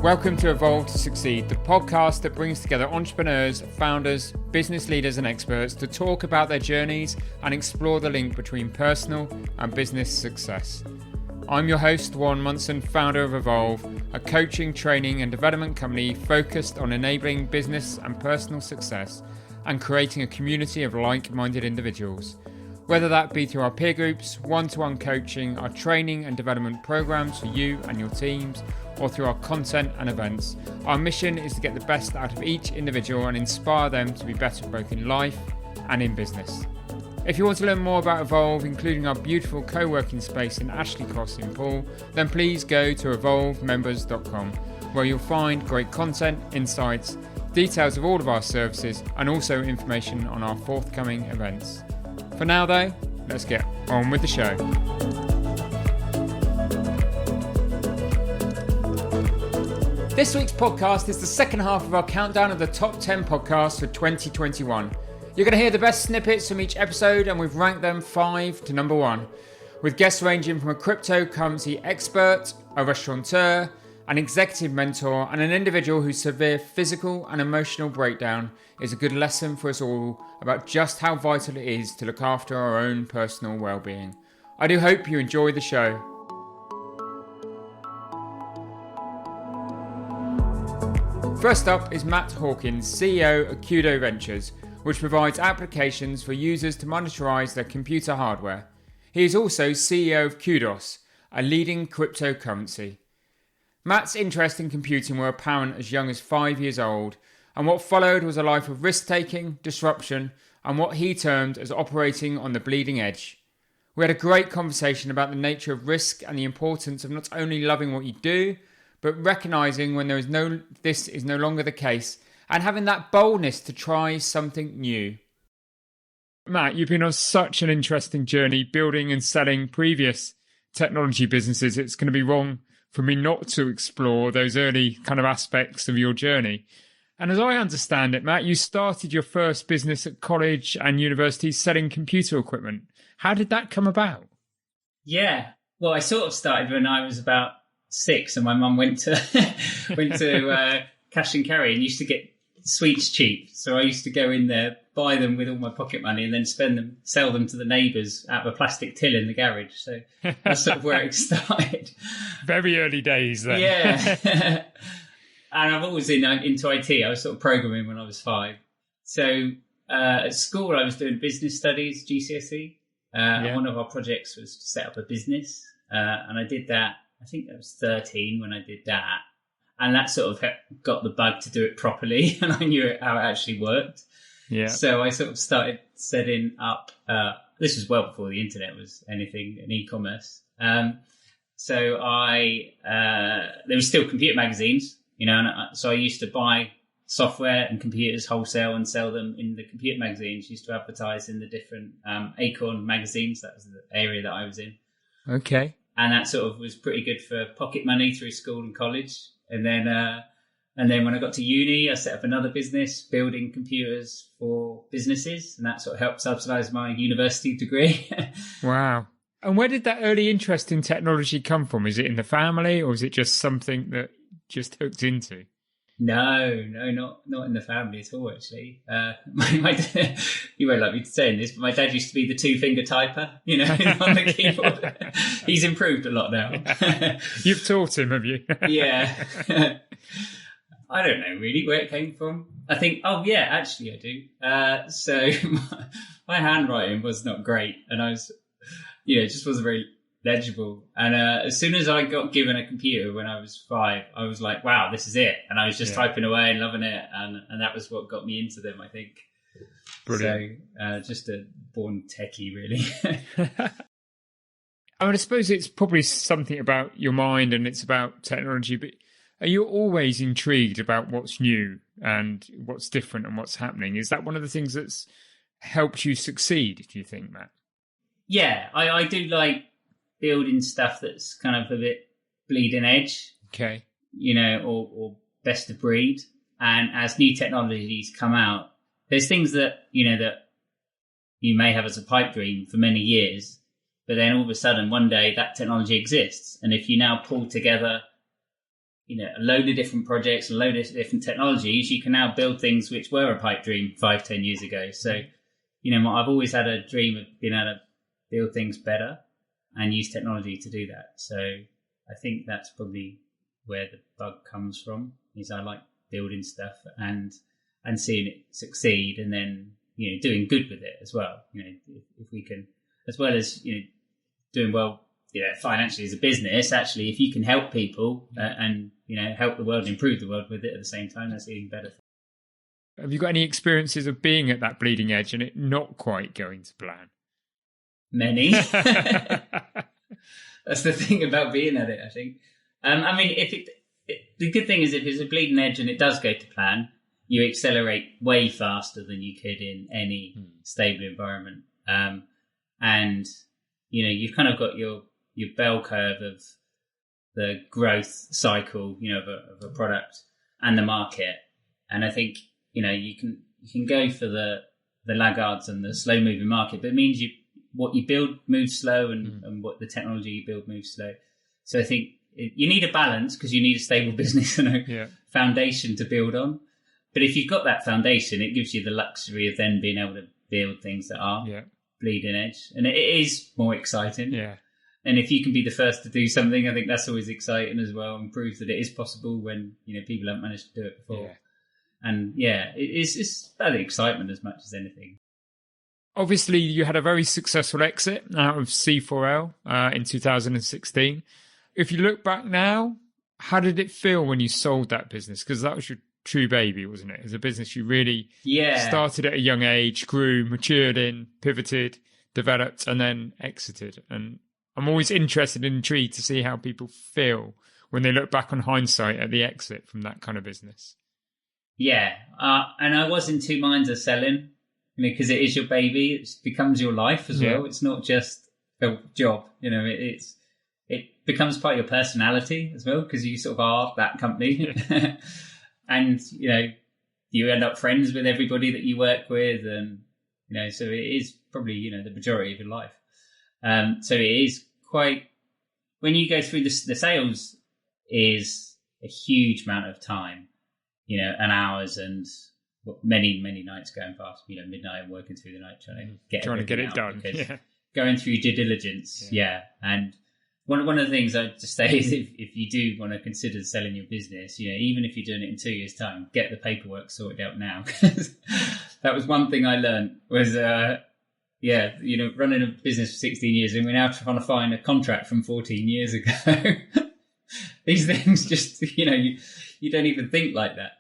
Welcome to Evolve to Succeed, the podcast that brings together entrepreneurs, founders, business leaders and experts to talk about their journeys and explore the link between personal and business success. I'm your host, Warren Munson, founder of Evolve, a coaching, training and development company focused on enabling business and personal success and creating a community of like-minded individuals. Whether that be through our peer groups, one-to-one coaching, our training and development programs for you and your teams, or through our content and events, our mission is to get the best out of each individual and inspire them to be better both in life and in business. If you want to learn more about Evolve, including our beautiful co-working space in Ashley Cross in Poole, then please go to evolvemembers.com, where you'll find great content, insights, details of all of our services, and also information on our forthcoming events. For now though, let's get on with the show. This week's podcast is the second half of our countdown of the top 10 podcasts for 2021. You're going to hear the best snippets from each episode, and we've ranked them 5 to number 1, with guests ranging from a cryptocurrency expert, a restaurateur, an executive mentor, and an individual whose severe physical and emotional breakdown is a good lesson for us all about just how vital it is to look after our own personal well-being. I do hope you enjoy the show. First up is Matt Hawkins, CEO of Kudo Ventures, which provides applications for users to monetize their computer hardware. He is also CEO of Kudos, a leading cryptocurrency. Matt's interest in computing were apparent as young as 5 years old, and what followed was a life of risk-taking, disruption, and what he termed as operating on the bleeding edge. We had a great conversation about the nature of risk and the importance of not only loving what you do, but recognizing when this is no longer the case, and having that boldness to try something new. Matt, you've been on such an interesting journey building and selling previous technology businesses. It's going to be wrong for me not to explore those early kind of aspects of your journey. And as I understand it, Matt, you started your first business at college and university selling computer equipment. How did that come about? Yeah, well, I sort of started when I was about 6, and my mum went to cash and carry and used to get sweets cheap. So I used to go in there, buy them with all my pocket money, and then sell them to the neighbours out of a plastic till in the garage. So that's sort of where it started. Very early days then. Yeah. And I've always been into IT. I was sort of programming when I was 5. So at school, I was doing business studies, GCSE. And one of our projects was to set up a business. And I did that. I think I was 13 when I did that. And that sort of got the bug to do it properly. And I knew how it actually worked. Yeah. So I sort of started setting up, this was well before the internet was anything in e-commerce. So there was still computer magazines, so I used to buy software and computers wholesale and sell them in the computer magazines. Used to advertise in the different Acorn magazines. That was the area that I was in. Okay. And that sort of was pretty good for pocket money through school and college. And then when I got to uni, I set up another business building computers for businesses, and that sort of helped subsidise my university degree. Wow. And where did that early interest in technology come from? Is it in the family, or is it just something that just hooked into? No, not in the family at all, actually. My dad, you won't like me saying this, but my dad used to be the 2-finger typer, on the keyboard. He's improved a lot now. You've taught him, have you? Yeah. I don't know really where it came from. I think, actually I do. So my handwriting was not great, and I was, it just wasn't very legible. And as soon as I got given a computer when I was 5, I was like, wow, this is it. And I was just typing away and loving it. And that was what got me into them, I think. Brilliant. So just a born techie, really. I suppose it's probably something about your mind and it's about technology, but are you always intrigued about what's new and what's different and what's happening? Is that one of the things that's helped you succeed, do you think, Matt? Yeah, I do like building stuff that's kind of a bit bleeding edge. Okay. Or best of breed. And as new technologies come out, there's things that, that you may have as a pipe dream for many years, but then all of a sudden one day that technology exists. And if you now pull together, a load of different projects, a load of different technologies, you can now build things which were a pipe dream 5-10 years ago. So, I've always had a dream of being able to build things better and use technology to do that. So I think that's probably where the bug comes from, is I like building stuff and seeing it succeed, and then, doing good with it as well. If we can, as well as, doing well, financially as a business, actually, if you can help people and help the world, improve the world with it at the same time, that's even better. Have you got any experiences of being at that bleeding edge and it not quite going to plan? Many. That's the thing about being at it, I think. The good thing is, if it's a bleeding edge and it does go to plan, you accelerate way faster than you could in any stable environment. And you've kind of got your bell curve of the growth cycle, of a product and the market. And I think, you can go for the laggards and the slow moving market, but it means what you build moves slow, and what the technology you build moves slow. So I think you need a balance, because you need a stable business and a foundation to build on. But if you've got that foundation, it gives you the luxury of then being able to build things that are bleeding edge. And it is more exciting. Yeah. And if you can be the first to do something, I think that's always exciting as well, and proves that it is possible when, people haven't managed to do it before. Yeah. And it's about the excitement as much as anything. Obviously, you had a very successful exit out of C4L in 2016. If you look back now, how did it feel when you sold that business? Because that was your true baby, wasn't it? It was a business you really started at a young age, grew, matured in, pivoted, developed, and then exited. And I'm always interested and intrigued to see how people feel when they look back on hindsight at the exit from that kind of business. Yeah, and I was in two minds of selling, because it is your baby. It becomes your life as well. It's not just a job, it becomes part of your personality as well, because you sort of are that company. And, you end up friends with everybody that you work with. And, so it is probably, the majority of your life. So it is quite, when you go through the sales is a huge amount of time, and hours, and many, many nights going past, midnight and working through the night trying to get it done. Going through due diligence. And one of the things I'd just say is, if you do want to consider selling your business, even if you're doing it in 2 years' time, get the paperwork sorted out now. That was one thing I learned was, running a business for 16 years, and we're now trying to find a contract from 14 years ago. These things just, you don't even think like that.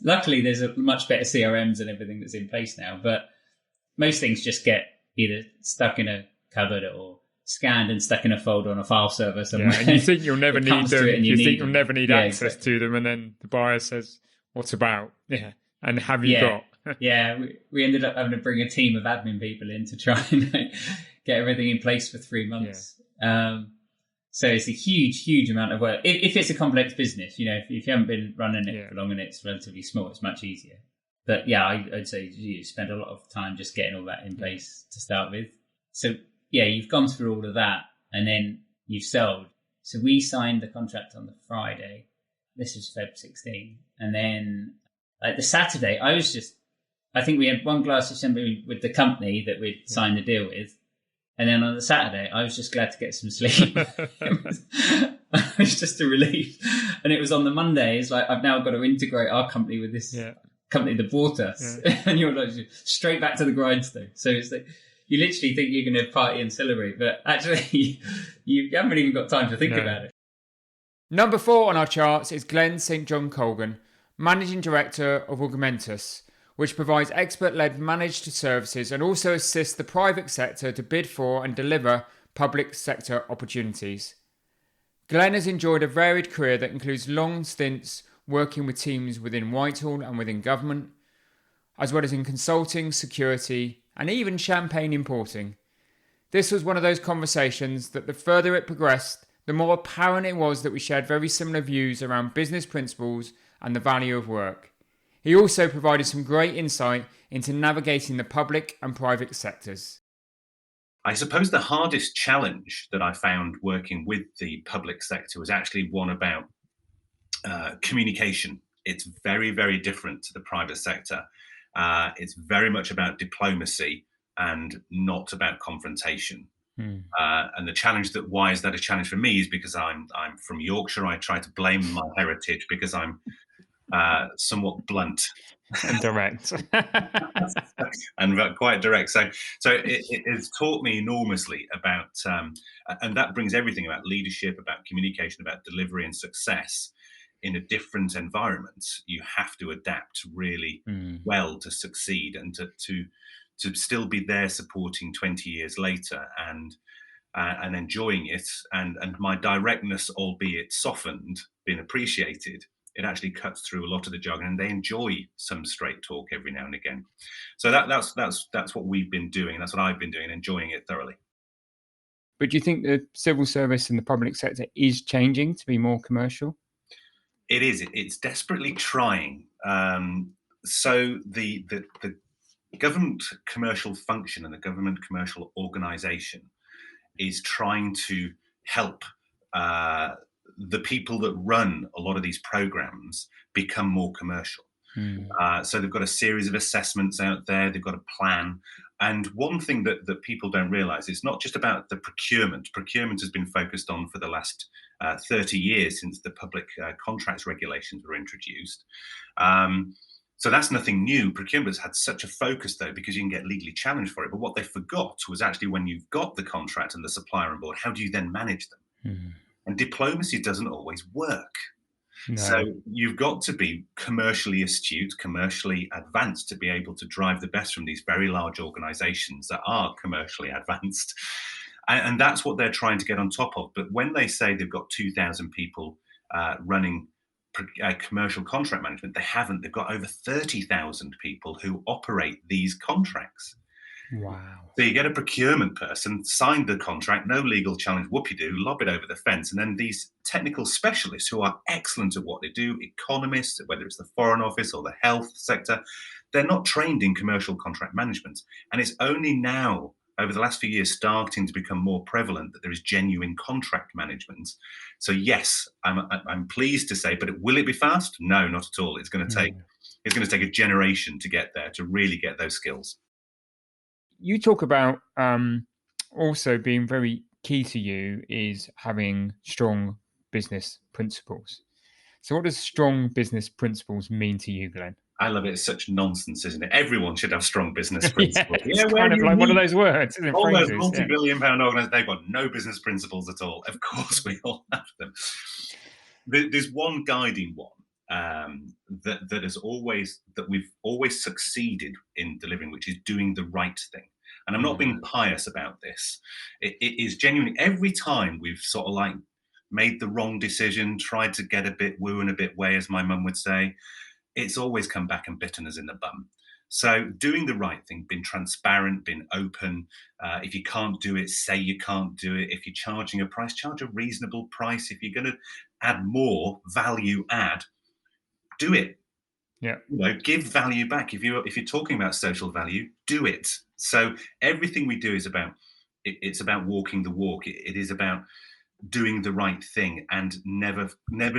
Luckily there's a much better CRMs and everything that's in place now, but most things just get either stuck in a cupboard or scanned and stuck in a folder on a file server somewhere. Yeah, and you think you'll never need them. You think you'll never need access to them, and then the buyer says, "What about?" Yeah, and have you got? We ended up having to bring a team of admin people in to try and get everything in place for 3 months. Yeah. So it's a huge, huge amount of work. If it's a complex business, if you haven't been running it for long and it's relatively small, it's much easier. But I'd say you spend a lot of time just getting all that in place to start with. So you've gone through all of that, and then you've sold. So we signed the contract on the Friday. This was Feb 16. And then the Saturday, I think we had one glass of champagne with the company that we'd signed the deal with. And then on the Saturday, I was just glad to get some sleep. It was just a relief. And it was on the Monday. It's like, I've now got to integrate our company with this company that bought us. Yeah. And you're like straight back to the grindstone. So it's like, you literally think you're going to party and celebrate, but actually you haven't even got time to think about it. Number 4 on our charts is Glenn St. John Colgan, Managing Director of Augmentus, which provides expert-led managed services and also assists the private sector to bid for and deliver public sector opportunities. Glenn has enjoyed a varied career that includes long stints working with teams within Whitehall and within government, as well as in consulting, security, and even champagne importing. This was one of those conversations that the further it progressed, the more apparent it was that we shared very similar views around business principles and the value of work. He also provided some great insight into navigating the public and private sectors. I suppose the hardest challenge that I found working with the public sector was actually one about communication. It's very, very different to the private sector. It's very much about diplomacy and not about confrontation. And the challenge why is that a challenge for me is because I'm from Yorkshire. I try to blame my heritage because I'm somewhat blunt and direct and quite direct. So it has taught me enormously about, and that brings everything about leadership, about communication, about delivery and success. In a different environment, you have to adapt really well to succeed and to still be there supporting 20 years later and enjoying it. And my directness, albeit softened, being appreciated, it actually cuts through a lot of the jargon, and they enjoy some straight talk every now and again. So that's what we've been doing. That's what I've been doing, enjoying it thoroughly. But do you think the civil service and the public sector is changing to be more commercial? It is. It's desperately trying. So the government commercial function and the government commercial organisation is trying to help the people that run a lot of these programs become more commercial. So they've got a series of assessments out there. They've got a plan. And one thing that people don't realise, it's not just about the procurement. Procurement has been focused on for the last 30 years since the public contracts regulations were introduced. So that's nothing new. Procurement's had such a focus, though, because you can get legally challenged for it. But what they forgot was actually when you've got the contract and the supplier on board, how do you then manage them? And diplomacy doesn't always work. No. So you've got to be commercially astute, commercially advanced to be able to drive the best from these very large organizations that are commercially advanced. And that's what they're trying to get on top of. But when they say they've got 2,000 people running commercial contract management, they haven't. They've got over 30,000 people who operate these contracts. Wow. So you get a procurement person, sign the contract, no legal challenge, whoop-you-do, lob it over the fence. And then these technical specialists who are excellent at what they do, economists, whether it's the Foreign Office or the health sector, they're not trained in commercial contract management. And it's only now, over the last few years, starting to become more prevalent that there is genuine contract management. So yes, I'm pleased to say, but will it be fast? No, not at all. It's going to take a generation to get there, to really get those skills. You talk about also being very key to you is having strong business principles. So what does strong business principles mean to you, Glenn? I love it. It's such nonsense, isn't it? Everyone should have strong business principles. Yeah, it's kind of like one of those words, isn't it? All those multi-billion-pound organizations, they've got no business principles at all. Of course, we all have them. There's one guiding one that we've always succeeded in delivering, which is doing the right thing. And I'm not being pious about this. It is genuinely, every time we've sort of like made the wrong decision, tried to get a bit woo and a bit way, as my mum would say, it's always come back and bitten us in the bum. So doing the right thing, being transparent, being open. If you can't do it, say you can't do it. If you're charging a price, charge a reasonable price. If you're going to add more value add, do it. Yeah. Give value back. If you're talking about social value, do it. So everything we do is about it's about walking the walk. It is about doing the right thing and never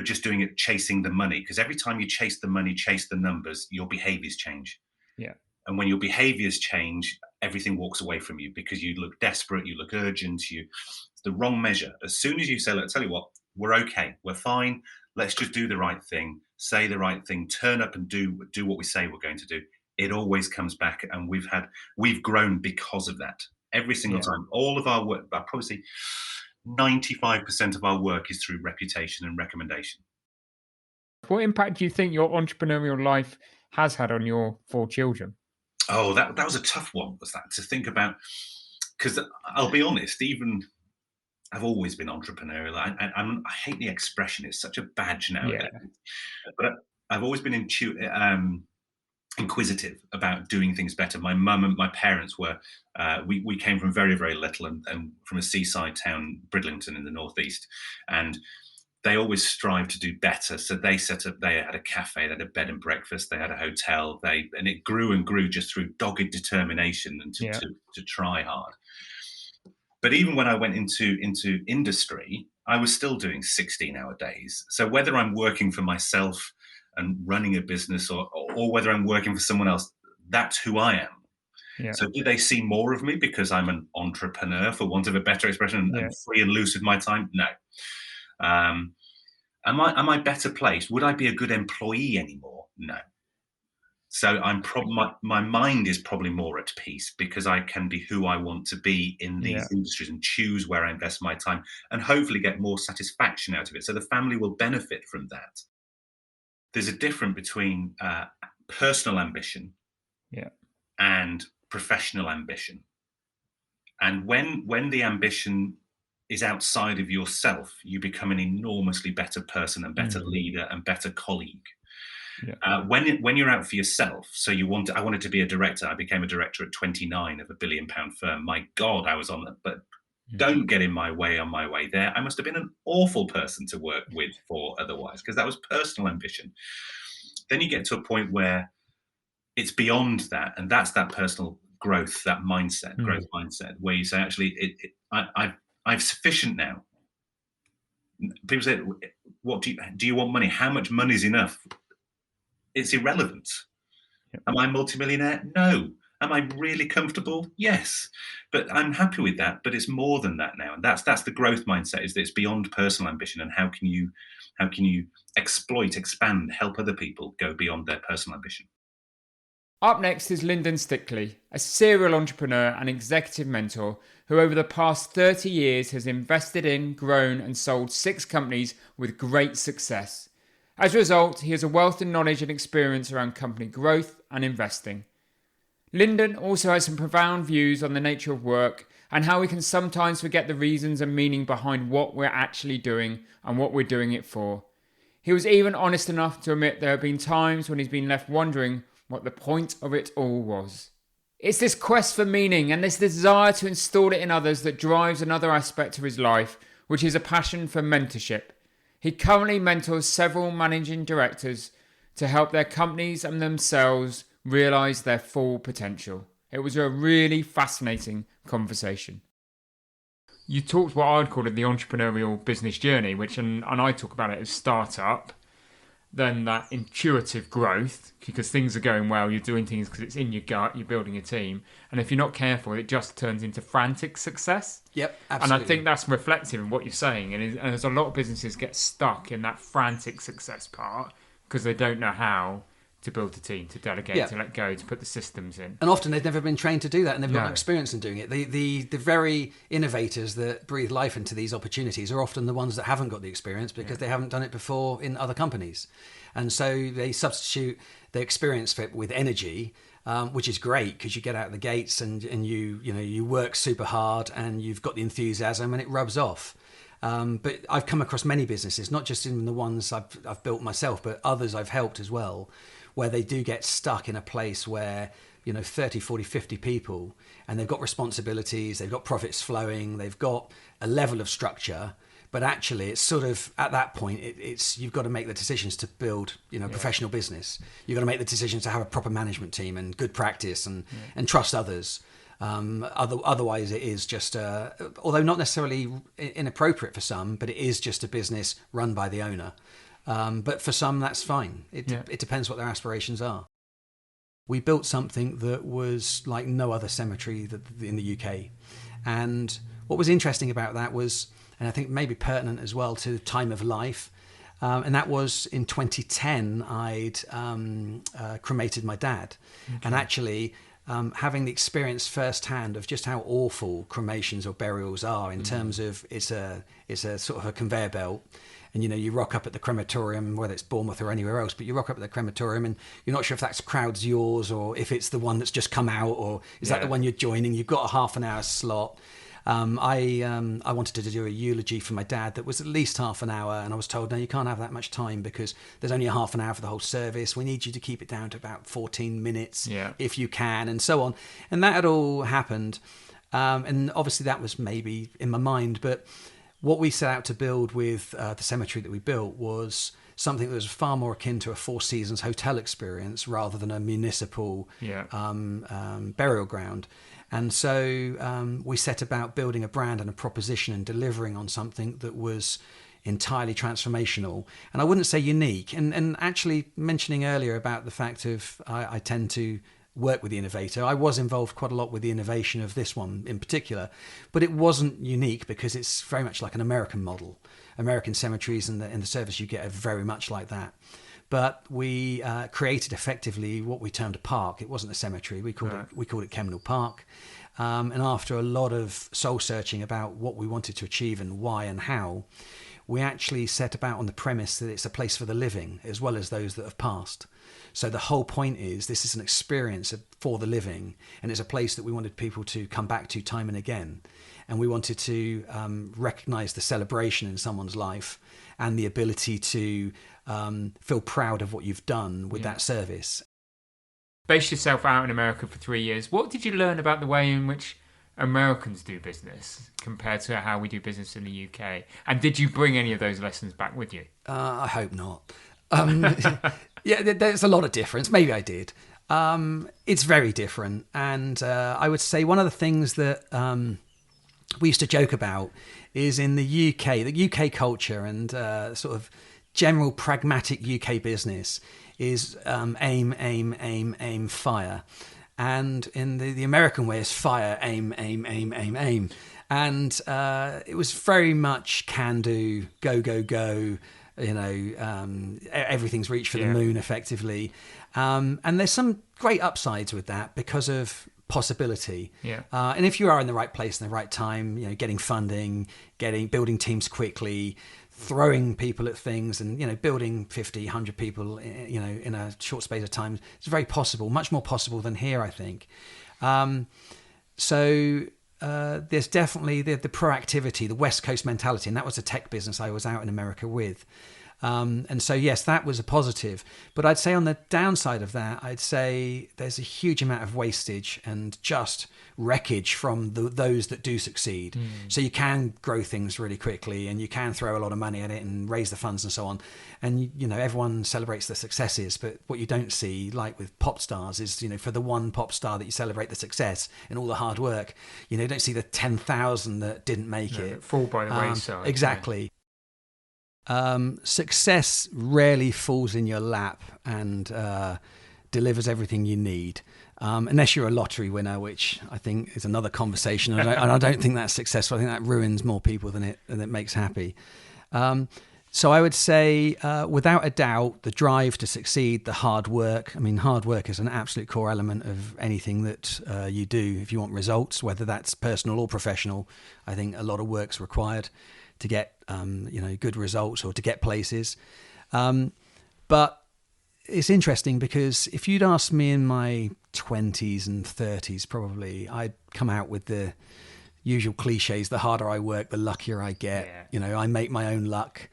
just doing it chasing the money, because every time you chase the money, chase the numbers, your behaviors change. Yeah. And when your behaviors change, everything walks away from you because you look desperate, you look urgent, it's the wrong measure. As soon as you say, look, tell you what, we're okay, we're fine, let's just do the right thing, say the right thing, turn up and do what we say we're going to do, it always comes back. And we've grown because of that. Every single time. All of our work, I probably say 95% of our work is through reputation and recommendation. What impact do you think your entrepreneurial life has had on your 4 children? Oh, that was a tough one, was that, to think about, because I'll be honest, even I've always been entrepreneurial. I hate the expression; it's such a badge nowadays. Yeah. But I've always been inquisitive about doing things better. My mum and my parents were, we came from very, very little and from a seaside town, Bridlington in the northeast, and they always strive to do better. So they had a cafe, they had a bed and breakfast, they had a hotel, and it grew and grew just through dogged determination and to try hard. But even when I went into industry, I was still doing 16-hour days. So whether I'm working for myself and running a business, or whether I'm working for someone else, that's who I am. Yeah. So do they see more of me because I'm an entrepreneur, for want of a better expression, and free and loose with my time? No. Am I better placed? Would I be a good employee anymore? No. So I'm my mind is probably more at peace because I can be who I want to be in these industries and choose where I invest my time, and hopefully get more satisfaction out of it. So the family will benefit from that. There's a difference between personal ambition and professional ambition. And when the ambition is outside of yourself, you become an enormously better person and better leader and better colleague. Yeah. When you're out for yourself, so I wanted to be a director. I became a director at 29 of a £1 billion firm. My God, I was on that. But don't get in my way on my way there. I must have been an awful person to work with for otherwise, because that was personal ambition. Then you get to a point where it's beyond that, and that's that personal growth, that mindset, growth mindset, where you say, actually, I've sufficient now. People say, "What do you want money? How much money is enough?" It's irrelevant. Yep. Am I a multimillionaire? No. Am I really comfortable? Yes. But I'm happy with that. But it's more than that now, and that's the growth mindset. Is that it's beyond personal ambition, and how can you exploit, expand, help other people go beyond their personal ambition? Up next is Lyndon Stickley, a serial entrepreneur and executive mentor who over the past 30 years has invested in, grown and sold 6 companies with great success. As a result, he has a wealth of knowledge and experience around company growth and investing. Lyndon also has some profound views on the nature of work and how we can sometimes forget the reasons and meaning behind what we're actually doing and what we're doing it for. He was even honest enough to admit there have been times when he's been left wondering what the point of it all was. It's this quest for meaning and this desire to install it in others that drives another aspect of his life, which is a passion for mentorship. He currently mentors several managing directors to help their companies and themselves realise their full potential. It was a really fascinating conversation. You talked what I would call it the entrepreneurial business journey, which, and I talk about it as startup, then that intuitive growth, because things are going well, you're doing things because it's in your gut, you're building a team. And if you're not careful, it just turns into frantic success. Yep, absolutely. And I think that's reflective of what you're saying. And there's a lot of businesses get stuck in that frantic success part because they don't know how to build a team, to delegate, to let go, to put the systems in. And often they've never been trained to do that, and they've got no experience in doing it. The very innovators that breathe life into these opportunities are often the ones that haven't got the experience because they haven't done it before in other companies. And so they substitute the experience for it with energy, which is great because you get out of the gates and you work super hard and you've got the enthusiasm and it rubs off. But I've come across many businesses, not just in the ones I've built myself, but others I've helped as well, where they do get stuck in a place where 30, 40, 50 people, and they've got responsibilities, they've got profits flowing, they've got a level of structure, but actually it's sort of at that point it's you've got to make the decisions to build professional business. You've got to make the decisions to have a proper management team and good practice and trust others. Otherwise it is just although not necessarily inappropriate for some, but it is just a business run by the owner. But for some, that's fine. It depends what their aspirations are. We built something that was like no other cemetery in the UK. And what was interesting about that was, and I think maybe pertinent as well to time of life, and that was in 2010, I'd cremated my dad. Okay. And actually, having the experience firsthand of just how awful cremations or burials are in terms of it's a sort of a conveyor belt. And, you rock up at the crematorium, whether it's Bournemouth or anywhere else, but you rock up at the crematorium and you're not sure if that crowd's yours or if it's the one that's just come out or is that the one you're joining. You've got a half an hour slot. I wanted to do a eulogy for my dad that was at least half an hour, and I was told, no, you can't have that much time because there's only a half an hour for the whole service. We need you to keep it down to about 14 minutes if you can, and so on. And that had all happened. And obviously that was maybe in my mind, but what we set out to build with the cemetery that we built was something that was far more akin to a Four Seasons hotel experience rather than a municipal burial ground. And so we set about building a brand and a proposition and delivering on something that was entirely transformational. And I wouldn't say unique. And actually mentioning earlier about the fact of I tend to work with the innovator. I was involved quite a lot with the innovation of this one in particular, but it wasn't unique because it's very much like an American model. American cemeteries and the service you get are very much like that. But we created effectively what we termed a park. It wasn't a cemetery. We called it Kemnall Park. And after a lot of soul searching about what we wanted to achieve and why and how, we actually set about on the premise that it's a place for the living as well as those that have passed. So the whole point is this is an experience for the living, and it's a place that we wanted people to come back to time and again. And we wanted to recognise the celebration in someone's life and the ability to feel proud of what you've done with that service. Based yourself out in America for 3 years. What did you learn about the way in which Americans do business compared to how we do business in the UK? And did you bring any of those lessons back with you? I hope not. Yeah, there's a lot of difference. Maybe I did. It's very different. And I would say one of the things that we used to joke about is in the UK culture and sort of general pragmatic UK business is aim, fire. And in the American way is fire, aim. And it was very much can do, go. Everything's reached for the moon effectively. And there's some great upsides with that because of possibility. And if you are in the right place in the right time, getting funding, building teams quickly, throwing people at things and, building 50, 100 people, in a short space of time, it's very possible, much more possible than here, I think. There's definitely the proactivity, the West Coast mentality, and that was a tech business I was out in America with. And so, yes, that was a positive. But I'd say on the downside of that, I'd say there's a huge amount of wastage and just wreckage from those that do succeed. So you can grow things really quickly and you can throw a lot of money at it and raise the funds and so on. And, everyone celebrates the successes. But what you don't see, like with pop stars, is, for the one pop star that you celebrate the success and all the hard work, you don't see the 10,000 that didn't make it. Fall by the wayside. Exactly. Success rarely falls in your lap and delivers everything you need, unless you're a lottery winner, which I think is another conversation. And I don't think that's successful. I think that ruins more people than it makes happy. So I would say, without a doubt, the drive to succeed, the hard work. I mean, hard work is an absolute core element of anything that you do. If you want results, whether that's personal or professional, I think a lot of work's required to get good results or to get places. But it's interesting because if you'd asked me in my 20s and 30s, probably I'd come out with the usual cliches: the harder I work, the luckier I get. I make my own luck.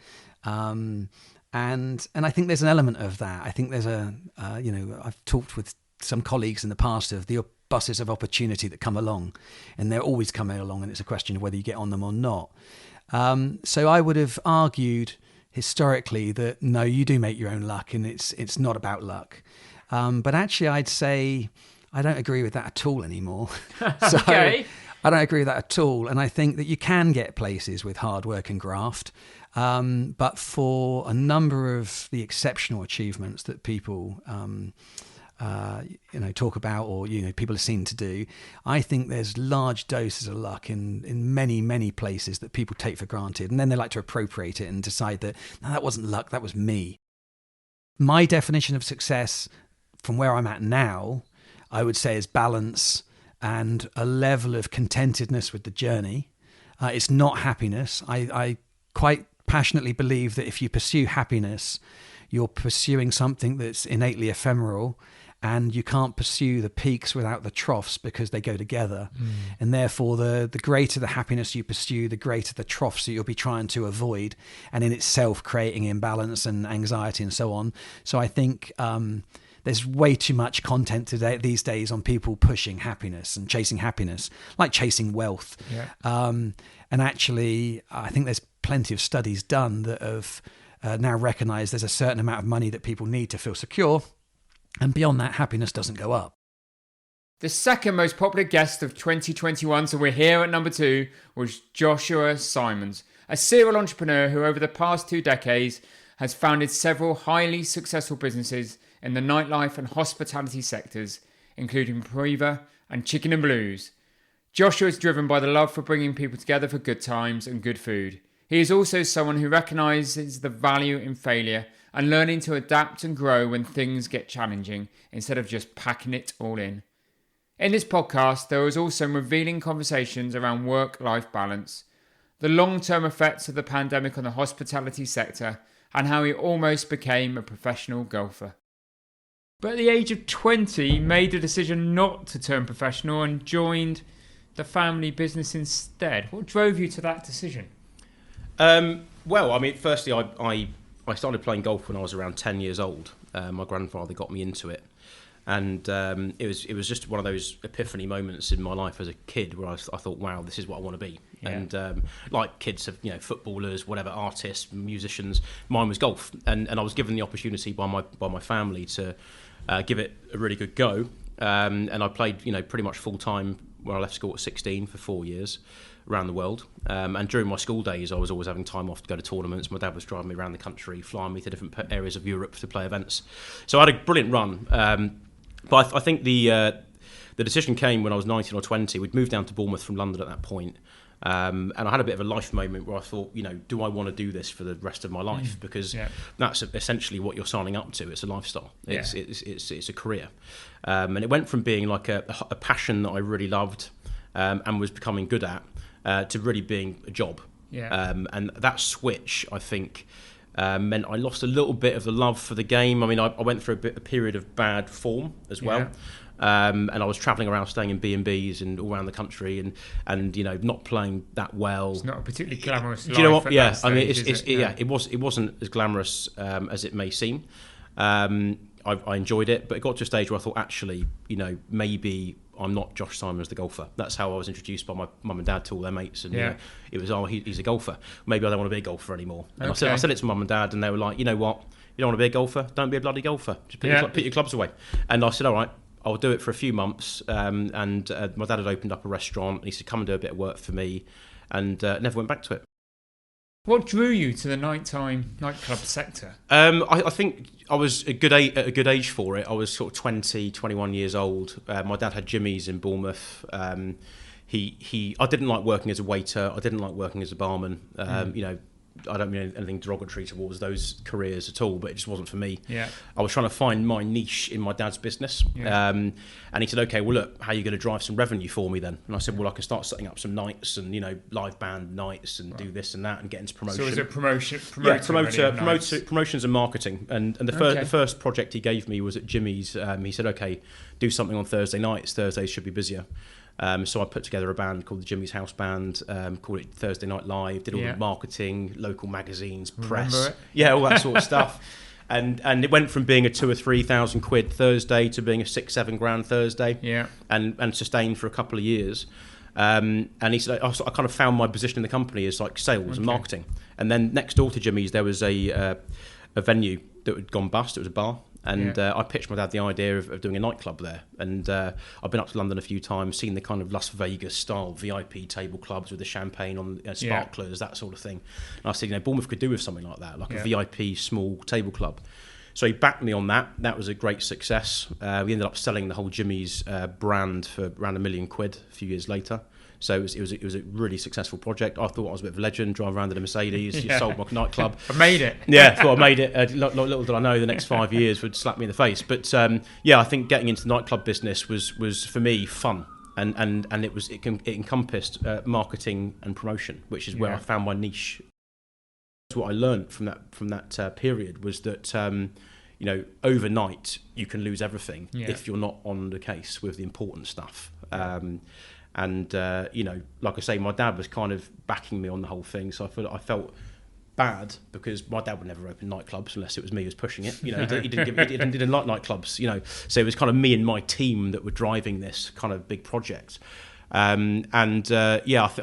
And I think there's an element of that. I think there's I've talked with some colleagues in the past of the buses of opportunity that come along, and they're always coming along, and it's a question of whether you get on them or not. So I would have argued historically that no, you do make your own luck, and it's not about luck. But actually, I'd say I don't agree with that at all anymore. So Okay. I don't agree with that at all, and I think that you can get places with hard work and graft. But for a number of the exceptional achievements that people talk about or people are seen to do, I think there's large doses of luck in many places that people take for granted, and then they like to appropriate it and decide that no, that wasn't luck, that was me. My definition of success from where I'm at now, I would say, is balance and a level of contentedness with the journey. It's not happiness. I quite passionately believe that if you pursue happiness, you're pursuing something that's innately ephemeral, and you can't pursue the peaks without the troughs because they go together. And therefore, the greater the happiness you pursue, the greater the troughs that you'll be trying to avoid, and in itself creating imbalance and anxiety and so on. So I think there's way too much content these days on people pushing happiness and chasing happiness, like chasing wealth. And actually, I think there's plenty of studies done that have now recognise there's a certain amount of money that people need to feel secure. And beyond that, happiness doesn't go up. The second most popular guest of 2021, so we're here at number 2, was Joshua Simons, a serial entrepreneur who over the past 2 decades has founded several highly successful businesses in the nightlife and hospitality sectors, including Priva and Chicken and Blues. Joshua is driven by the love for bringing people together for good times and good food. He is also someone who recognises the value in failure and learning to adapt and grow when things get challenging instead of just packing it all in. In this podcast, there was also revealing conversations around work-life balance, the long-term effects of the pandemic on the hospitality sector, and how he almost became a professional golfer. But at the age of 20, he made the decision not to turn professional and joined the family business instead. What drove you to that decision? Well, I mean, firstly, I started playing golf when I was around 10 years old. My grandfather got me into it. And it was just one of those epiphany moments in my life as a kid where I thought, wow, this is what I want to be. Yeah. And like kids have, footballers, whatever, artists, musicians, mine was golf. And I was given the opportunity by my family to give it a really good go. And I played, pretty much full time when I left school at 16 for 4 years around the world. And during my school days, I was always having time off to go to tournaments. My dad was driving me around the country, flying me to different areas of Europe to play events. So I had a brilliant run. But I think the decision came when I was 19 or 20. We'd moved down to Bournemouth from London at that point. And I had a bit of a life moment where I thought, do I want to do this for the rest of my life? Because that's essentially what you're signing up to. It's a lifestyle. It's a career. And it went from being like a passion that I really loved and was becoming good at to really being a job. Yeah. And that switch, I think, meant I lost a little bit of the love for the game. I mean, I went through a period of bad form as well. Yeah. And I was travelling around, staying in B&Bs and all around the country, and not playing that well. It's not a particularly glamorous life. Do you know what? Yeah, stage, I mean, it wasn't as glamorous as it may seem. I enjoyed it, but it got to a stage where I thought, actually, maybe I'm not Josh Simons the golfer. That's how I was introduced by my mum and dad to all their mates, and it was, he's a golfer. Maybe I don't want to be a golfer anymore. And I said it to mum and dad, and they were like, you know what? You don't want to be a golfer? Don't be a bloody golfer. Just put your clubs away. And I said, all right, I'll do it for a few months. And my dad had opened up a restaurant, and he said, come and do a bit of work for me, and never went back to it. What drew you to the nightclub sector? I think I was at a good age for it. I was sort of 20, 21 years old. My dad had Jimmy's in Bournemouth. I didn't like working as a waiter. I didn't like working as a barman. I don't mean anything derogatory towards those careers at all, but it just wasn't for me. Yeah. I was trying to find my niche in my dad's business. Yeah. And he said, okay, well, look, how are you going to drive some revenue for me then? And I said, well, I can start setting up some nights and, live band nights and do this and that and get into promotion. So is it promotion? Promotions and marketing. And the first project he gave me was at Jimmy's. He said, okay, do something on Thursday nights. Thursdays should be busier. So I put together a band called the Jimmy's House Band, called it Thursday Night Live, did all the marketing, local magazines, press, all that sort of stuff. And it went from being a 2,000 or 3,000 quid Thursday to being a 6-7 grand Thursday, and sustained for a couple of years. And he said, I kind of found my position in the company as like sales and marketing. And then next door to Jimmy's, there was a venue that had gone bust. It was a bar. And I pitched my dad the idea of doing a nightclub there. And I've been up to London a few times, seen the kind of Las Vegas style VIP table clubs with the champagne on sparklers, that sort of thing. And I said, Bournemouth could do with something like that, like a VIP small table club. So he backed me on that. That was a great success. We ended up selling the whole Jimmy's brand for around £1 million a few years later. So it was a really successful project. I thought I was a bit of a legend, driving around in a Mercedes, sold my nightclub. I made it. Yeah, thought I made it. Little did I know the next 5 years would slap me in the face. But I think getting into the nightclub business was for me fun, and it encompassed marketing and promotion, which is where I found my niche. What I learned from that period was that overnight you can lose everything if you're not on the case with the important stuff. Like I say, my dad was kind of backing me on the whole thing, so I felt bad because my dad would never open nightclubs unless it was me who was pushing it. He didn't like nightclubs. So it was kind of me and my team that were driving this kind of big project. I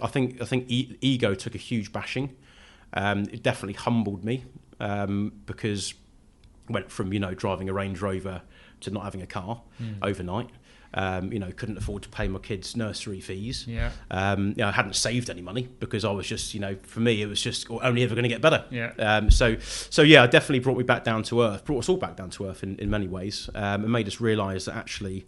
think ego took a huge bashing. It definitely humbled me. because I went from driving a Range Rover to not having a car overnight. Couldn't afford to pay my kids' nursery fees. I hadn't saved any money because I was just, for me, it was just only ever going to get better. So it definitely brought me back down to earth, brought us all back down to earth in many ways, and made us realise that actually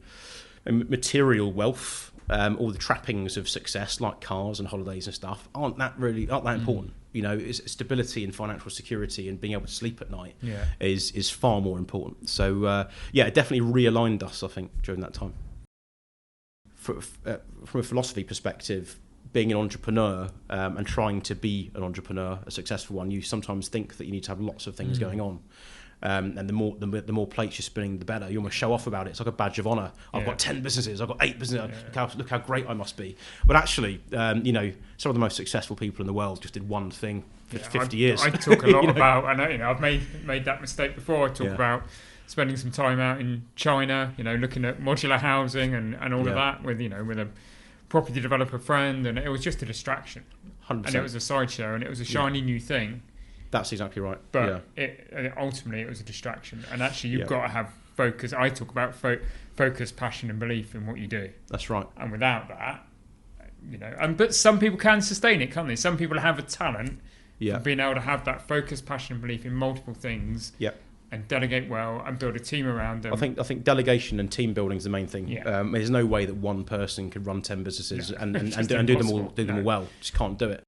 material wealth, all the trappings of success like cars and holidays and stuff aren't that important. It's stability and financial security and being able to sleep at night is far more important. So it definitely realigned us, I think, during that time. From a philosophy perspective, being an entrepreneur and trying to be an entrepreneur, a successful one, you sometimes think that you need to have lots of things going on. And the more plates you're spinning, the better. You almost show off about it. It's like a badge of honour. I've got 10 businesses. I've got 8 businesses. Look how great I must be. But actually, some of the most successful people in the world just did one thing for 50 years. I talk a lot about, and I've made that mistake before. I talk about spending some time out in China, looking at modular housing and all of that with a property developer friend, and it was just a distraction. 100%. And it was a sideshow, and it was a shiny new thing. That's exactly right. But ultimately, it was a distraction. And actually, you've got to have focus. I talk about focus, passion, and belief in what you do. That's right. And without that, but some people can sustain it, can't they? Some people have a talent for being able to have that focus, passion, and belief in multiple things. And delegate well and build a team around them. I think delegation and team building is the main thing. There's no way that one person can run 10 businesses and do them all well. Just can't do it.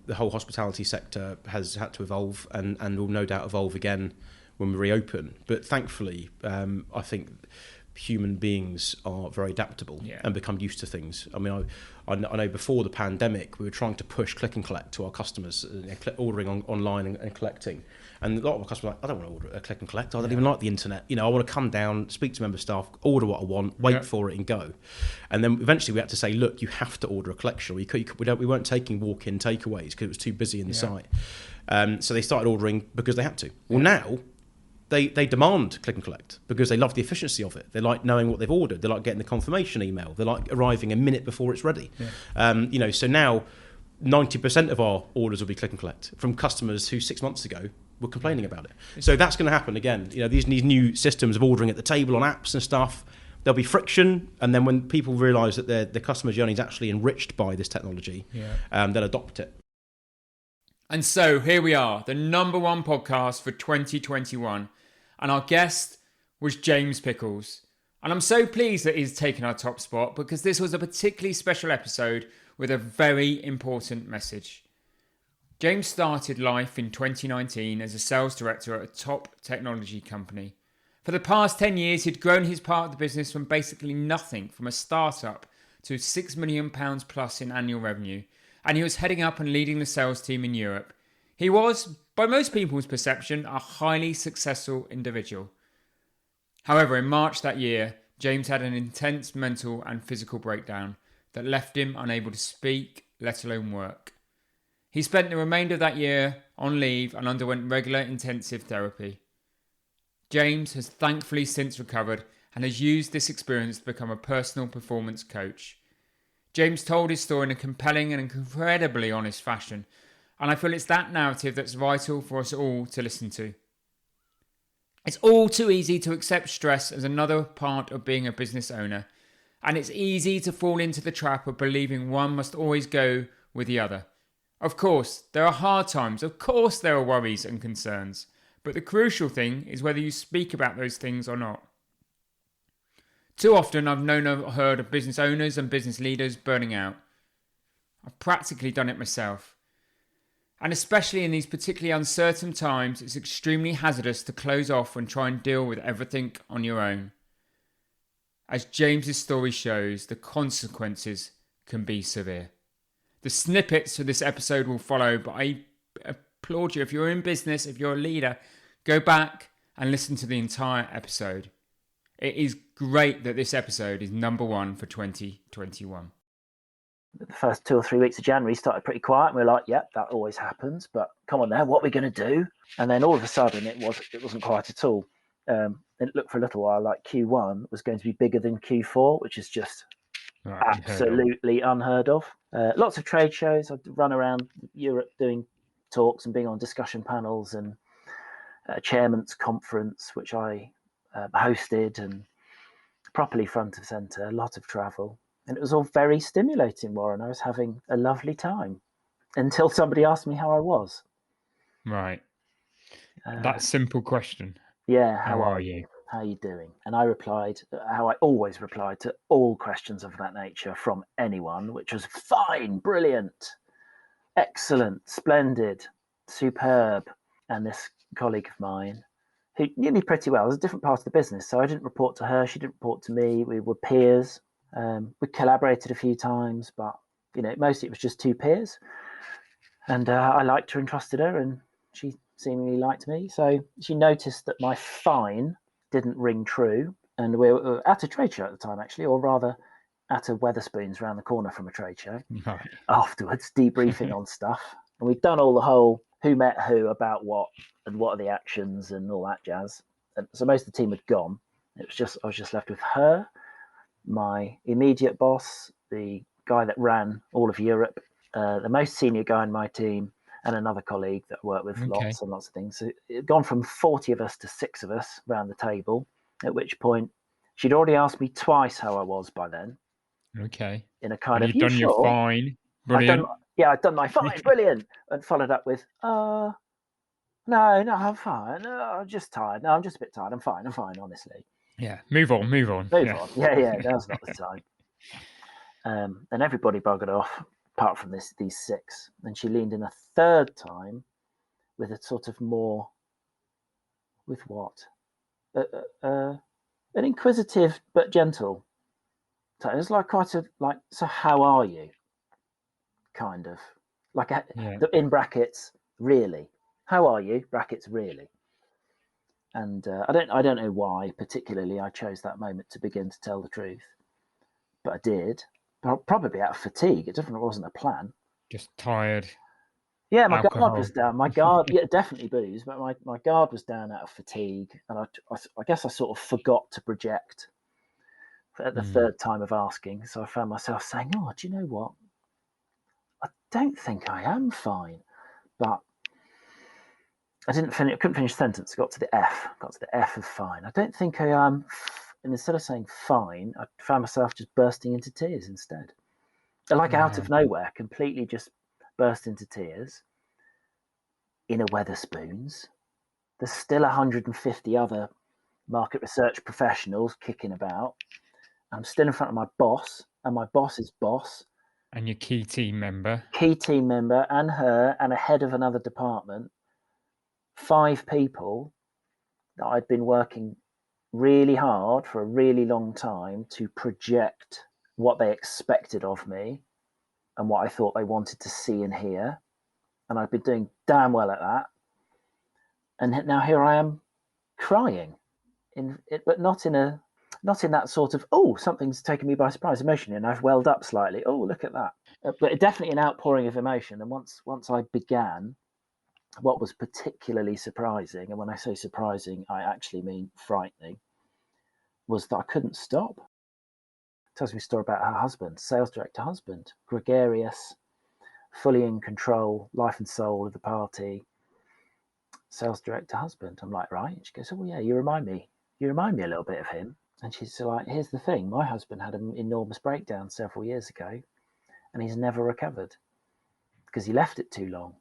The whole hospitality sector has had to evolve and will no doubt evolve again when we reopen. But thankfully, I think human beings are very adaptable and become used to things. I mean, I know before the pandemic, we were trying to push click and collect to our customers, ordering online and collecting. And a lot of our customers are like, I don't want to order a click and collect. I don't even like the internet. I want to come down, speak to member staff, order what I want, wait for it and go. And then eventually we had to say, look, you have to order a collection. We weren't taking walk-in takeaways because it was too busy in the site. So they started ordering because they had to. Well, now they demand click and collect because they love the efficiency of it. They like knowing what they've ordered. They like getting the confirmation email. They like arriving a minute before it's ready. So now 90% of our orders will be click and collect from customers who 6 months ago were complaining about it. So that's going to happen again. These new systems of ordering at the table on apps and stuff, there'll be friction, and then when people realise that their customer journey is actually enriched by this technology, they'll adopt it. And so here we are, the number one podcast for 2021, and our guest was James Pickles. And I'm so pleased that he's taken our top spot because this was a particularly special episode with a very important message. James started life in 2019 as a sales director at a top technology company. For the past 10 years, he'd grown his part of the business from basically nothing, from a startup to £6 million plus in annual revenue, and he was heading up and leading the sales team in Europe. He was, by most people's perception, a highly successful individual. However, in March that year, James had an intense mental and physical breakdown that left him unable to speak, let alone work. He spent the remainder of that year on leave and underwent regular intensive therapy. James has thankfully since recovered and has used this experience to become a personal performance coach. James told his story in a compelling and incredibly honest fashion, and I feel it's that narrative that's vital for us all to listen to. It's all too easy to accept stress as another part of being a business owner, and it's easy to fall into the trap of believing one must always go with the other. Of course, there are hard times. Of course, there are worries and concerns. But the crucial thing is whether you speak about those things or not. Too often, I've known or heard of business owners and business leaders burning out. I've practically done it myself. And especially in these particularly uncertain times, it's extremely hazardous to close off and try and deal with everything on your own. As James's story shows, the consequences can be severe. The snippets for this episode will follow, but I applaud you. If you're in business, if you're a leader, go back and listen to the entire episode. It is great that this episode is number one for 2021. The first 2 or 3 weeks of January started pretty quiet, and we were like, yep, that always happens, but come on now, what are we going to do? And then all of a sudden it wasn't quiet at all. It looked for a little while like Q1 was going to be bigger than Q4, which is just absolutely unheard of. Lots of trade shows. I've run around Europe doing talks and being on discussion panels and a chairman's conference, which I hosted, and properly front of centre, a lot of travel. And it was all very stimulating, Warren. I was having a lovely time until somebody asked me how I was. Right. That simple question. Yeah. How are you? How are you doing? And I replied how I always replied to all questions of that nature from anyone, which was fine, brilliant, excellent, splendid, superb. And this colleague of mine, who knew me pretty well, it was a different part of the business, so I didn't report to her, she didn't report to me. We were peers. We collaborated a few times, but mostly it was just two peers. And I liked her and trusted her, and she seemingly liked me. So she noticed that my fine didn't ring true, and we were at a trade show at the time, actually, or rather at a Wetherspoons around the corner from a trade show. Right. Afterwards, debriefing on stuff, and we'd done all the whole who met who about what and what are the actions and all that jazz. And so most of the team had gone. I was just left with her, my immediate boss, the guy that ran all of Europe, the most senior guy in my team, and another colleague that I worked with lots and lots of things. So it had gone from 40 of us to 6 of us around the table, at which point she'd already asked me twice how I was by then. Okay. In a kind of, you've done your fine. Brilliant. I'd done my fine, brilliant. And followed up with, no, I'm fine. No, I'm just tired. No, I'm just a bit tired. I'm fine, honestly. Yeah, move on. Move on. Yeah, now's not the time. And everybody buggered off, apart from these 6. And she leaned in a third time with a sort of more, with what? An inquisitive but gentle. So it was like so how are you? Kind of. Like in brackets, really. How are you? Brackets, really. And I don't know why particularly I chose that moment to begin to tell the truth, but I did. Probably out of fatigue. It wasn't a plan. Just tired. Yeah, my guard was down. My guard, yeah, definitely booze, but my guard was down out of fatigue, and I guess I sort of forgot to project at the third time of asking. So I found myself saying, "Oh, do you know what? I don't think I am fine," but I didn't finish. I couldn't finish the sentence. Got to the F of fine. I don't think I am. And instead of saying fine, I found myself just bursting into tears instead. Like out of nowhere, completely just burst into tears in a Wetherspoons. There's still 150 other market research professionals kicking about. I'm still in front of my boss and my boss's boss. And your key team member. And her and a head of another department. 5 people that I'd been working really hard for a really long time to project what they expected of me and what I thought they wanted to see and hear. And I've been doing damn well at that. And now here I am crying, but not in that sort of, oh, something's taken me by surprise emotionally, and I've welled up slightly. Oh, look at that. But definitely an outpouring of emotion. And once I began, what was particularly surprising, and when I say surprising, I actually mean frightening, was that I couldn't stop. Tells me a story about her husband, sales director husband, gregarious, fully in control, life and soul of the party, sales director husband. I'm like, right. And she goes, oh yeah, you remind me a little bit of him. And she's like, here's the thing, my husband had an enormous breakdown several years ago, and he's never recovered because he left it too long,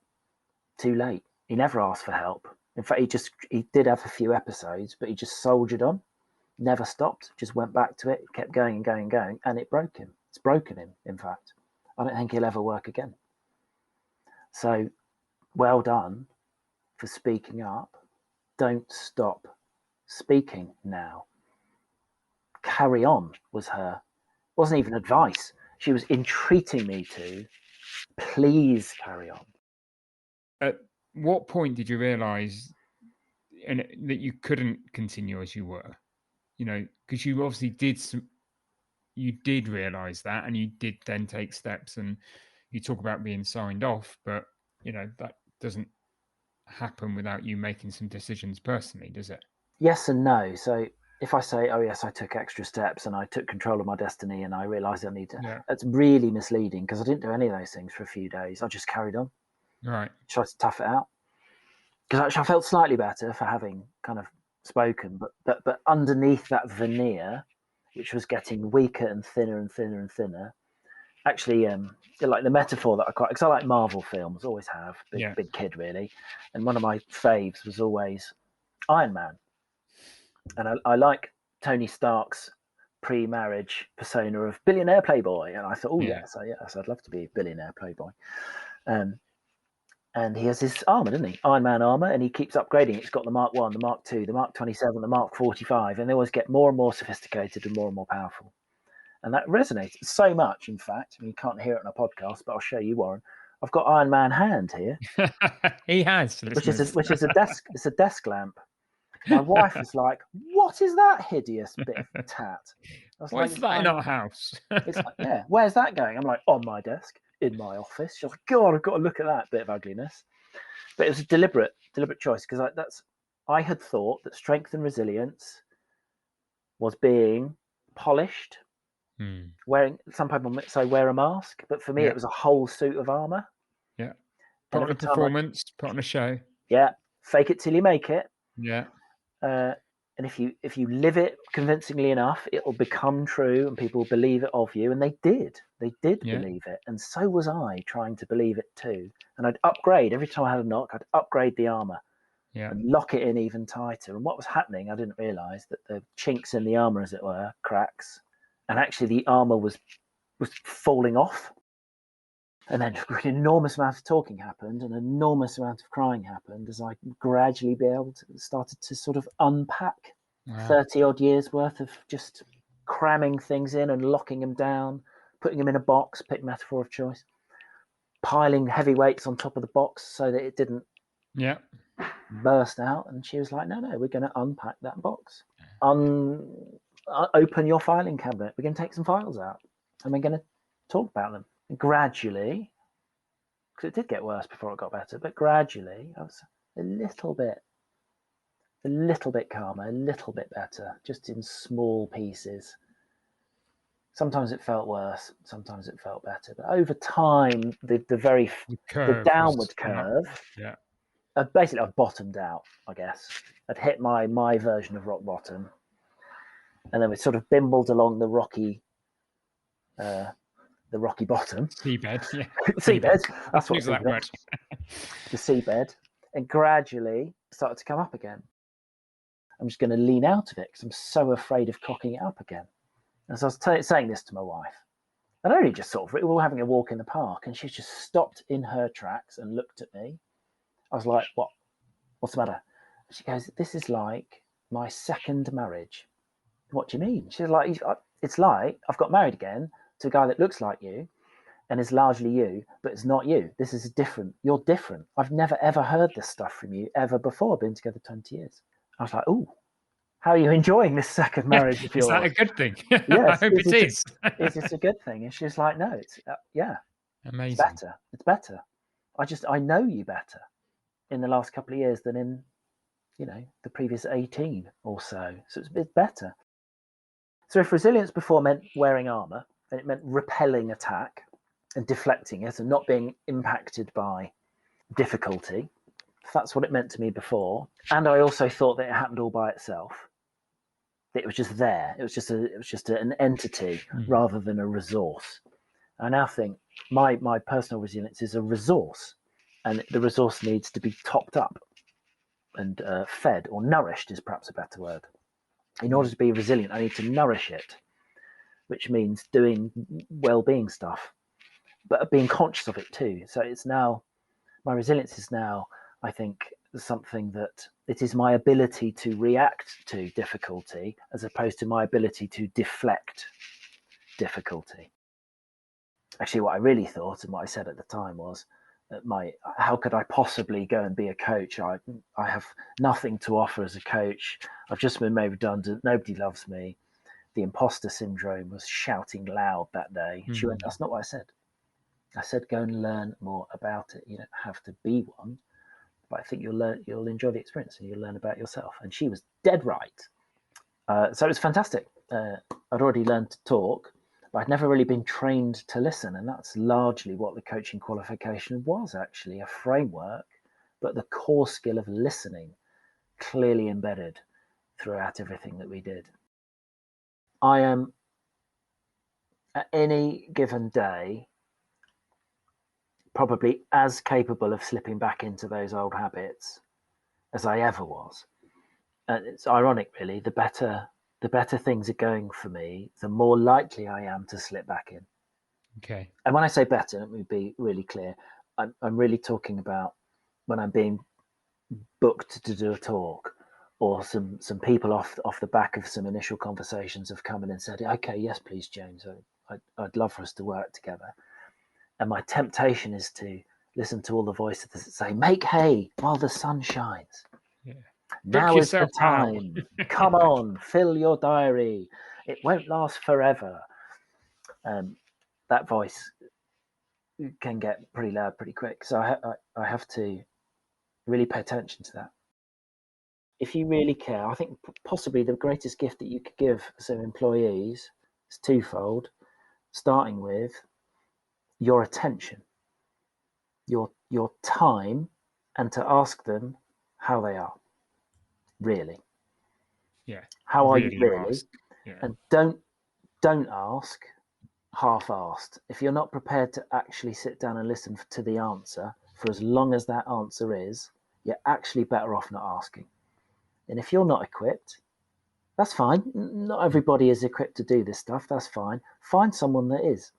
too late. He never asked for help. In fact, he did have a few episodes, but he just soldiered on. Never stopped, just went back to it, kept going and going and going, and it broke him. It's broken him, in fact. I don't think he'll ever work again. So, well done for speaking up. Don't stop speaking now. Carry on was her. Wasn't even advice. She was entreating me to, please carry on. At what point did you realise that you couldn't continue as you were? Because you obviously did realise that, and you did then take steps, and you talk about being signed off, but that doesn't happen without you making some decisions personally, does it? Yes and no. So if I say, oh yes, I took extra steps and I took control of my destiny and I realised I need to, that's really misleading, because I didn't do any of those things for a few days. I just carried on. Right. Tried to tough it out. Because actually I felt slightly better for having kind of spoken, but underneath that veneer, which was getting weaker and thinner and thinner and thinner, actually, like the metaphor that I quite, because I like Marvel films, always have, big kid really, and one of my faves was always Iron Man, and I like Tony Stark's pre-marriage persona of billionaire playboy, and I thought, yes, I'd love to be a billionaire playboy. And he has his armor, doesn't he? Iron Man armor, and he keeps upgrading. It's got the Mark 1, the Mark 2, the Mark 27, the Mark 45, and they always get more and more sophisticated and more powerful. And that resonates so much, in fact. I mean, you can't hear it on a podcast, but I'll show you, Warren. I've got Iron Man hand here. He has, which is a desk. It's a desk lamp. My wife was like, "What is that hideous bit of tat?" What's like, that in our house? It's like, yeah, where's that going? I'm like, on my desk, in my office. She's like, God, I've got to look at that bit of ugliness. But it was a deliberate choice, because I had thought that strength and resilience was being polished. Wearing, some people might say wear a mask, but for me it was a whole suit of armor. Yeah. Put on a performance, put on a show. Yeah. Fake it till you make it. Yeah. And if you live it convincingly enough, it will become true and people will believe it of you. And they did believe it. And so was I trying to believe it too. And I'd upgrade every time I had a knock, I'd upgrade the armor and lock it in even tighter. And what was happening, I didn't realize that the chinks in the armor, as it were, cracks, and actually the armor was falling off. And then an enormous amount of talking happened, and an enormous amount of crying happened as I gradually started to sort of unpack 30 odd years worth of just cramming things in and locking them down, putting them in a box, pick metaphor of choice, piling heavy weights on top of the box so that it didn't burst out. And she was like, no, we're going to unpack that box. Open your filing cabinet. We're going to take some files out and we're going to talk about them. Gradually, because it did get worse before it got better, but gradually I was a little bit calmer, a little bit better, just in small pieces. Sometimes it felt worse, sometimes it felt better, but over time, the downward curve, basically I've bottomed out, I guess. I'd hit my version of rock bottom, and then we sort of bimbled along the rocky bottom. Seabed, yeah. Seabed, that's what that word. The seabed, and gradually started to come up again. I'm just going to lean out of it because I'm so afraid of cocking it up again. And so I was saying this to my wife, and only just sort of, we were having a walk in the park, and she just stopped in her tracks and looked at me. I was like, what's the matter? She goes, this is like my second marriage. What do you mean? She's like, it's like I've got married again to a guy that looks like you and is largely you, but it's not you. This is different. You're different. I've never, ever heard this stuff from you ever before. I've been together 20 years. I was like, oh, how are you enjoying this second marriage of yours? Is that a good thing? Yes, I hope it is. Is it a good thing? And she's like, no, it's, amazing. It's better. I know you better in the last couple of years than in, the previous 18 or so. So it's better. So if resilience before meant wearing armor, then it meant repelling attack and deflecting it and not being impacted by difficulty. That's what it meant to me before. And I also thought that it happened all by itself. That it was just there. It was just an entity rather than a resource. I now think my personal resilience is a resource, and the resource needs to be topped up and fed, or nourished is perhaps a better word. In order to be resilient, I need to nourish it, which means doing well-being stuff, but being conscious of it too. So it's now, my resilience is now, I think, something that it is my ability to react to difficulty as opposed to my ability to deflect difficulty. Actually, what I really thought and what I said at the time was that how could I possibly go and be a coach? I have nothing to offer as a coach. I've just been made redundant. Nobody loves me. The imposter syndrome was shouting loud that day. Mm-hmm. She went, that's not what I said. I said, go and learn more about it. You don't have to be one, but I think you'll enjoy the experience and you'll learn about yourself. And she was dead right. So it was fantastic. I'd already learned to talk. but I'd never really been trained to listen. And that's largely what the coaching qualification was, actually, a framework, but the core skill of listening clearly embedded throughout everything that we did. I am, at any given day, probably as capable of slipping back into those old habits as I ever was. And it's ironic, really, the better things are going for me, the more likely I am to slip back in. Okay. And when I say better, let me be really clear. I'm really talking about when I'm being booked to do a talk, or some people off the back of some initial conversations have come in and said, okay, yes, please, James, I'd love for us to work together. And my temptation is to listen to all the voices that say, make hay while the sun shines. Yeah. Now is the time. Come on, fill your diary. It won't last forever. That voice can get pretty loud pretty quick. So I have to really pay attention to that. If you really care, I think possibly the greatest gift that you could give some employees is twofold, starting with your attention, your time, and to ask them how they are, really. Yeah. How are really you really? Yeah. And don't ask half-assed. If you're not prepared to actually sit down and listen to the answer for as long as that answer is, you're actually better off not asking. And if you're not equipped, that's fine. Not everybody is equipped to do this stuff. That's fine. Find someone that is,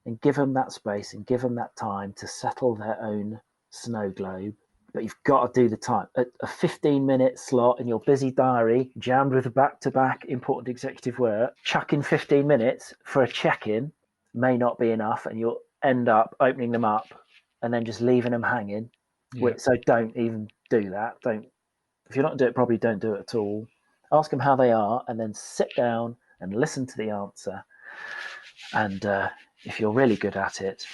and give them that space and give them that time to settle their own snow globe. But you've got to do the time. A 15-minute slot in your busy diary, jammed with back-to-back important executive work, chuck in 15 minutes for a check-in may not be enough, and you'll end up opening them up and then just leaving them hanging. Yeah. So don't even do that. If you're not doing it properly, don't do it at all. Ask them how they are, and then sit down and listen to the answer. And if you're really good at it,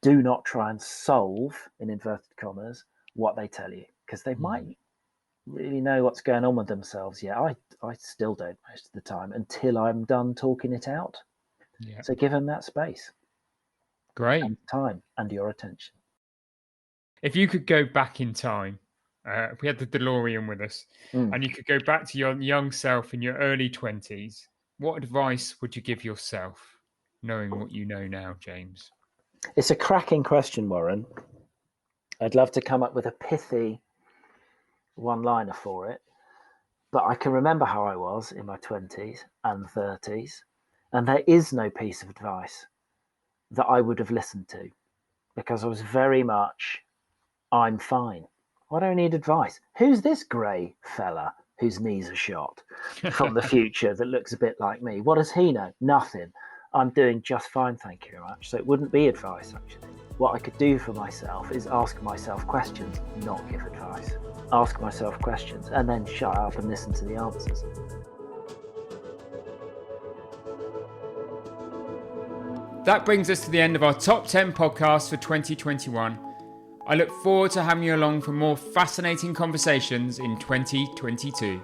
do not try and solve, in inverted commas, what they tell you, because they might really know what's going on with themselves. Yeah, I still don't most of the time until I'm done talking it out. Yeah. So give them that space. Great. And time and your attention. If you could go back in time, if we had the DeLorean with us, and you could go back to your young self in your early 20s, what advice would you give yourself, knowing what you know now, James? It's a cracking question, Warren. I'd love to come up with a pithy one-liner for it, but I can remember how I was in my 20s and 30s, and there is no piece of advice that I would have listened to, because I was very much, I'm fine. I don't need advice. Who's this grey fella whose knees are shot from the future that looks a bit like me? What does he know? Nothing. I'm doing just fine, thank you very much. So it wouldn't be advice, actually. What I could do for myself is ask myself questions, not give advice. Ask myself questions and then shut up and listen to the answers. That brings us to the end of our top 10 podcast for 2021. I look forward to having you along for more fascinating conversations in 2022.